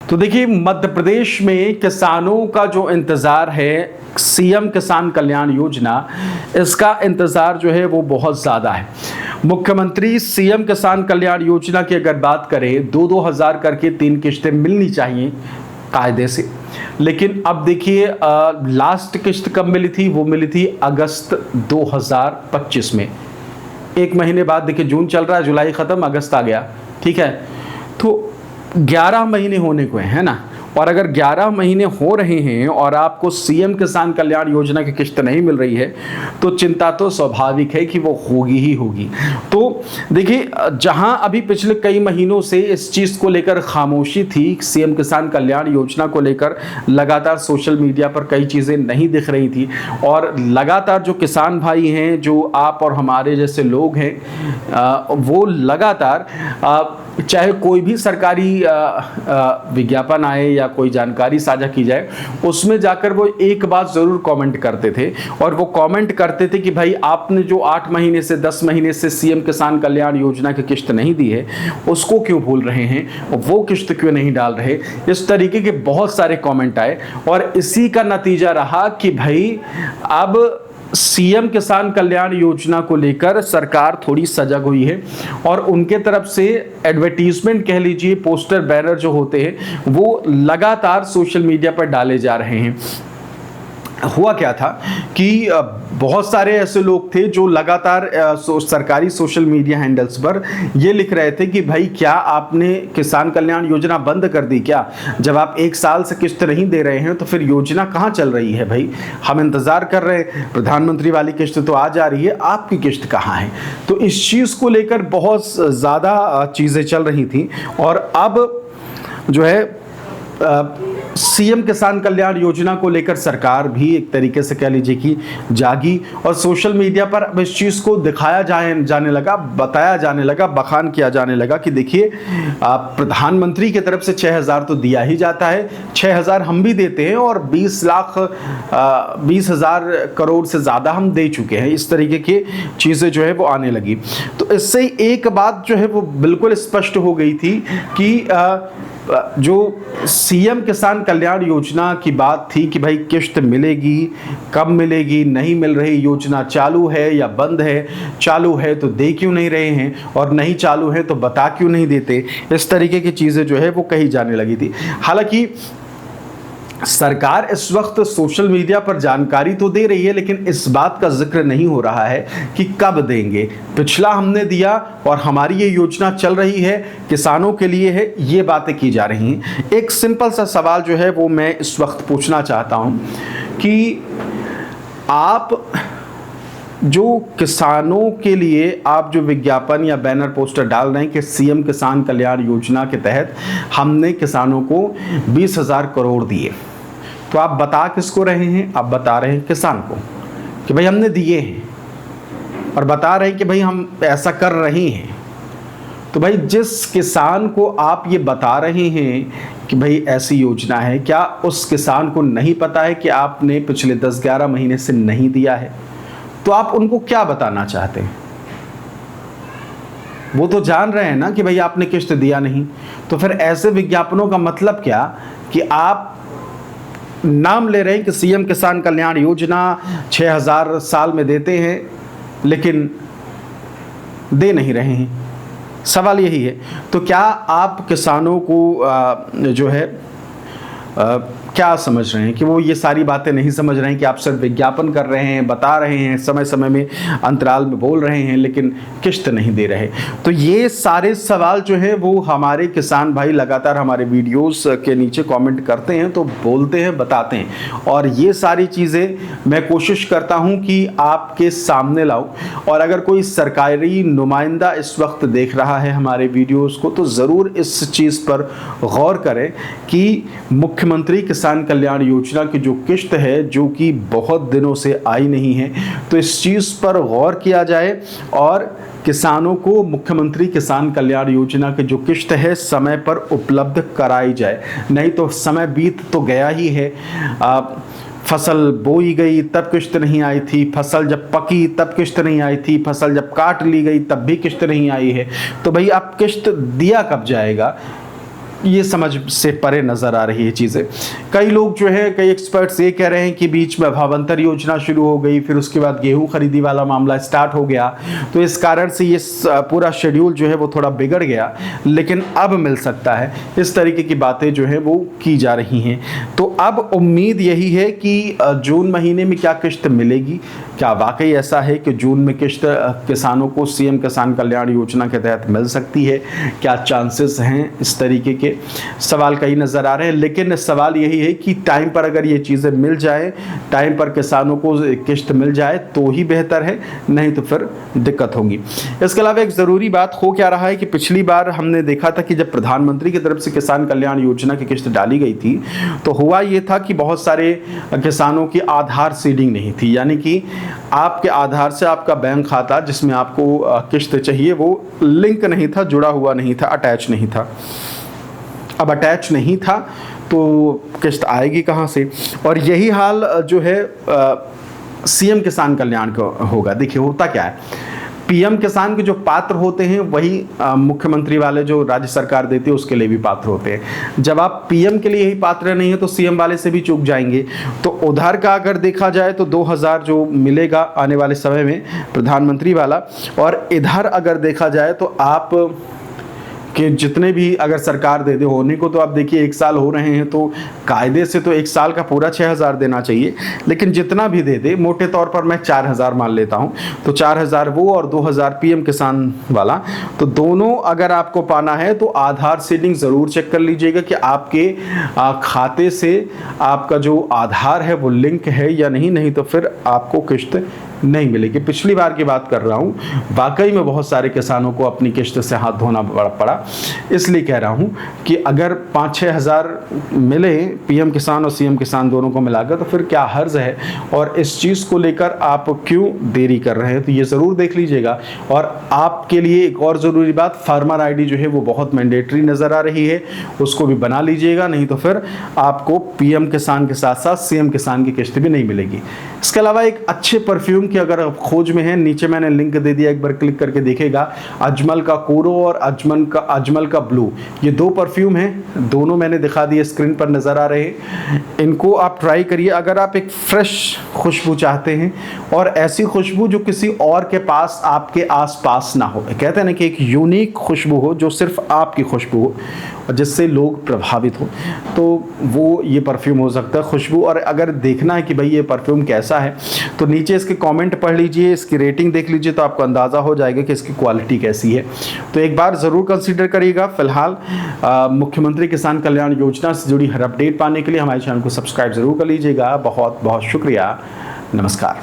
तो देखिए, मध्य प्रदेश में किसानों का जो इंतज़ार है सीएम किसान कल्याण योजना, इसका इंतज़ार जो है वो बहुत ज़्यादा है। मुख्यमंत्री सीएम किसान कल्याण योजना की अगर बात करें, 2-2 हज़ार करके 3 किश्तें मिलनी चाहिए कायदे से, लेकिन अब देखिए लास्ट किश्त कब मिली थी? वो मिली थी अगस्त 2025 में। एक महीने बाद देखिए जून चल रहा है, जुलाई ख़त्म, अगस्त आ गया, ठीक है। तो 11 महीने होने को है ना, और अगर 11 महीने हो रहे हैं और आपको सीएम किसान कल्याण योजना की किश्त नहीं मिल रही है, तो चिंता तो स्वाभाविक है कि वो होगी ही होगी। तो देखिए, जहां अभी पिछले कई महीनों से इस चीज़ को लेकर खामोशी थी, सीएम किसान कल्याण योजना को लेकर लगातार सोशल मीडिया पर कई चीज़ें नहीं दिख रही थी, और लगातार जो किसान भाई हैं, जो आप और हमारे जैसे लोग हैं, वो लगातार चाहे कोई भी सरकारी विज्ञापन आए या कोई जानकारी साझा की जाए, उसमें जाकर वो एक बात ज़रूर कमेंट करते थे, और वो कमेंट करते थे कि भाई आपने जो 8 महीने से 10 महीने से सीएम किसान कल्याण योजना की किश्त नहीं दी है, उसको क्यों भूल रहे हैं, वो किश्त क्यों नहीं डाल रहे। इस तरीके के बहुत सारे कमेंट आए, और इसी का नतीजा रहा कि भाई अब सीएम किसान कल्याण योजना को लेकर सरकार थोड़ी सजग हुई है, और उनके तरफ से एडवर्टीजमेंट कह लीजिए, पोस्टर बैनर जो होते हैं, वो लगातार सोशल मीडिया पर डाले जा रहे हैं। हुआ क्या था कि बहुत सारे ऐसे लोग थे जो लगातार सरकारी सोशल मीडिया हैंडल्स पर ये लिख रहे थे कि भाई क्या आपने किसान कल्याण योजना बंद कर दी क्या? जब आप 1 साल से किश्त नहीं दे रहे हैं तो फिर योजना कहाँ चल रही है भाई? हम इंतज़ार कर रहे हैं, प्रधानमंत्री वाली किश्त तो आ जा रही है, आपकी किश्त कहाँ है? तो इस चीज़ को लेकर बहुत ज़्यादा चीज़ें चल रही थी, और अब जो है सीएम किसान कल्याण योजना को लेकर सरकार भी एक तरीके से कह लीजिए कि जागी, और सोशल मीडिया पर अब इस चीज़ को दिखाया जाने लगा, बताया जाने लगा, बखान किया जाने लगा कि देखिए प्रधानमंत्री की तरफ से 6,000 तो दिया ही जाता है, 6,000 हम भी देते हैं, और 20,000 करोड़ से ज़्यादा हम दे चुके हैं। इस तरीके की चीज़ें जो है वो आने लगी। तो इससे एक बात जो है वो बिल्कुल स्पष्ट हो गई थी कि जो सीएम किसान कल्याण योजना की बात थी कि भाई किश्त मिलेगी, कब मिलेगी, नहीं मिल रही, योजना चालू है या बंद है, चालू है तो दे क्यों नहीं रहे हैं, और नहीं चालू है तो बता क्यों नहीं देते, इस तरीके की चीज़ें जो है वो कही जाने लगी थी। हालांकि सरकार इस वक्त सोशल मीडिया पर जानकारी तो दे रही है, लेकिन इस बात का जिक्र नहीं हो रहा है कि कब देंगे। पिछला हमने दिया और हमारी ये योजना चल रही है, किसानों के लिए है, ये बातें की जा रही हैं। एक सिंपल सा सवाल जो है वो मैं इस वक्त पूछना चाहता हूं कि आप जो किसानों के लिए आप जो विज्ञापन या बैनर पोस्टर डाल रहे हैं कि सीएम किसान कल्याण योजना के तहत हमने किसानों को 20,000 करोड़ दिए, तो आप बता किसको रहे हैं? आप बता रहे हैं किसान को कि भाई हमने दिए हैं, और बता रहे हैं कि भाई हम ऐसा कर रहे हैं। तो भाई जिस किसान को आप ये बता रहे हैं कि भाई ऐसी योजना है, क्या उस किसान को नहीं पता है कि आपने पिछले 10-11 महीने से नहीं दिया है? तो आप उनको क्या बताना चाहते हैं? वो तो जान रहे हैं ना कि भाई आपने किश्त दिया नहीं। तो फिर ऐसे विज्ञापनों का मतलब क्या कि आप नाम ले रहे हैं कि सीएम किसान कल्याण योजना 6,000 साल में देते हैं, लेकिन दे नहीं रहे हैं। सवाल यही है। तो क्या आप किसानों को जो है क्या समझ रहे हैं कि वो ये सारी बातें नहीं समझ रहे हैं कि आप सिर्फ विज्ञापन कर रहे हैं, बता रहे हैं, समय समय में अंतराल में बोल रहे हैं, लेकिन किश्त नहीं दे रहे? तो ये सारे सवाल जो है वो हमारे किसान भाई लगातार हमारे वीडियोस के नीचे कमेंट करते हैं, तो बोलते हैं, बताते हैं, और ये सारी चीज़ें मैं कोशिश करता हूं कि आपके सामने लाऊं। और अगर कोई सरकारी नुमाइंदा इस वक्त देख रहा है हमारे वीडियोज़ को, तो ज़रूर इस चीज़ पर गौर करें कि मुख्यमंत्री किसान कल्याण योजना की जो किश्त है, जो कि बहुत दिनों से आई नहीं है, तो इस चीज़ पर गौर किया जाए और किसानों को मुख्यमंत्री किसान कल्याण योजना की जो किश्त है समय पर उपलब्ध कराई जाए। नहीं तो समय बीत तो गया ही है। फसल बोई गई तब किश्त नहीं आई थी, फसल जब पकी तब किश्त नहीं आई थी, फसल जब काट ली गई तब भी किश्त नहीं आई है। तो भाई आप किश्त दिया कब जाएगा? ये समझ से परे नज़र आ रही है चीज़ें। कई लोग जो है, कई एक्सपर्ट्स ये कह रहे हैं कि बीच में भावांतर योजना शुरू हो गई, फिर उसके बाद गेहूं खरीदी वाला मामला स्टार्ट हो गया, तो इस कारण से ये पूरा शेड्यूल जो है वो थोड़ा बिगड़ गया, लेकिन अब मिल सकता है। इस तरीके की बातें जो है वो की जा रही हैं। तो अब उम्मीद यही है कि जून महीने में क्या किश्त मिलेगी, क्या वाकई ऐसा है कि जून में किश्त किसानों को सीएम किसान कल्याण योजना के तहत मिल सकती है, क्या चांसेस हैं, इस तरीके के सवाल कई नज़र आ रहे हैं। लेकिन सवाल यही है कि टाइम पर अगर ये चीज़ें मिल जाए, टाइम पर किसानों को किश्त मिल जाए तो ही बेहतर है, नहीं तो फिर दिक्कत होगी। इसके अलावा एक ज़रूरी बात हो क्या रहा है कि पिछली बार हमने देखा था कि जब प्रधानमंत्री की तरफ से किसान कल्याण योजना की किश्त डाली गई थी तो हुआ ये था कि बहुत सारे किसानों की आधार सीडिंग नहीं थी, यानी कि आपके आधार से आपका बैंक खाता जिसमें आपको किश्त चाहिए वो लिंक नहीं था, जुड़ा हुआ नहीं था, अटैच नहीं था। अब अटैच नहीं था तो किश्त आएगी कहाँ से? और यही हाल जो है सीएम किसान कल्याण का होगा। देखिए होता क्या है, पीएम किसान के जो पात्र होते हैं वही मुख्यमंत्री वाले जो राज्य सरकार देती है उसके लिए भी पात्र होते हैं। जब आप पीएम के लिए ही पात्र नहीं है तो सीएम वाले से भी चूक जाएंगे। तो उधार का अगर देखा जाए तो 2000 जो मिलेगा आने वाले समय में प्रधानमंत्री वाला, और इधर अगर देखा जाए तो आप कि जितने भी अगर सरकार दे दे, होने को तो आप देखिए 1 साल हो रहे हैं तो कायदे से तो 1 साल का पूरा 6000 देना चाहिए, लेकिन जितना भी दे दे मोटे तौर पर मैं 4000 मान लेता हूं, तो 4000 वो और 2000 पीएम किसान वाला, तो दोनों अगर आपको पाना है तो आधार सीडिंग ज़रूर चेक कर लीजिएगा कि आपके खाते से आपका जो आधार है वो लिंक है या नहीं, नहीं तो फिर आपको किश्त नहीं मिलेगी। पिछली बार की बात कर रहा हूँ, वाकई में बहुत सारे किसानों को अपनी किश्त से हाथ धोना पड़ा, इसलिए कह रहा हूँ कि अगर 5-6 हज़ार मिले पीएम किसान और सीएम किसान दोनों को मिलाकर तो फिर क्या हर्ज है, और इस चीज़ को लेकर आप क्यों देरी कर रहे हैं, तो ये ज़रूर देख लीजिएगा। और आपके लिए एक और ज़रूरी बात, फार्मर आईडी जो है वो बहुत मैंडेटरी नज़र आ रही है, उसको भी बना लीजिएगा, नहीं तो फिर आपको पीएम किसान के साथ साथ सीएम किसान की किश्त भी नहीं मिलेगी। इसके अलावा एक अच्छे परफ्यूम की अगर आप खोज में है, नीचे मैंने लिंक दे दिया, एक बार क्लिक करके देखिएगा। अजमल का कोरो और अजमल का ब्लू, ये 2 परफ्यूम हैं, दोनों मैंने दिखा दिए, स्क्रीन पर नज़र आ रहे हैं। इनको आप ट्राई करिए अगर आप एक फ्रेश खुशबू चाहते हैं, और ऐसी खुशबू जो किसी और के पास आपके आसपास ना हो। कहते हैं ना कि एक यूनिक खुशबू हो जो सिर्फ आपकी खुशबू हो और जिससे लोग प्रभावित हो, तो वो ये परफ्यूम हो सकता है खुशबू। और अगर देखना है कि भाई ये परफ्यूम कैसा है तो नीचे इसके कमेंट पढ़ लीजिए, इसकी रेटिंग देख लीजिए, तो आपको अंदाज़ा हो जाएगा कि इसकी क्वालिटी कैसी है। तो एक बार ज़रूर कंसीडर करिएगा। फिलहाल मुख्यमंत्री किसान कल्याण योजना से जुड़ी हर अपडेट पाने के लिए हमारे चैनल को सब्सक्राइब ज़रूर कर लीजिएगा। बहुत बहुत शुक्रिया। नमस्कार।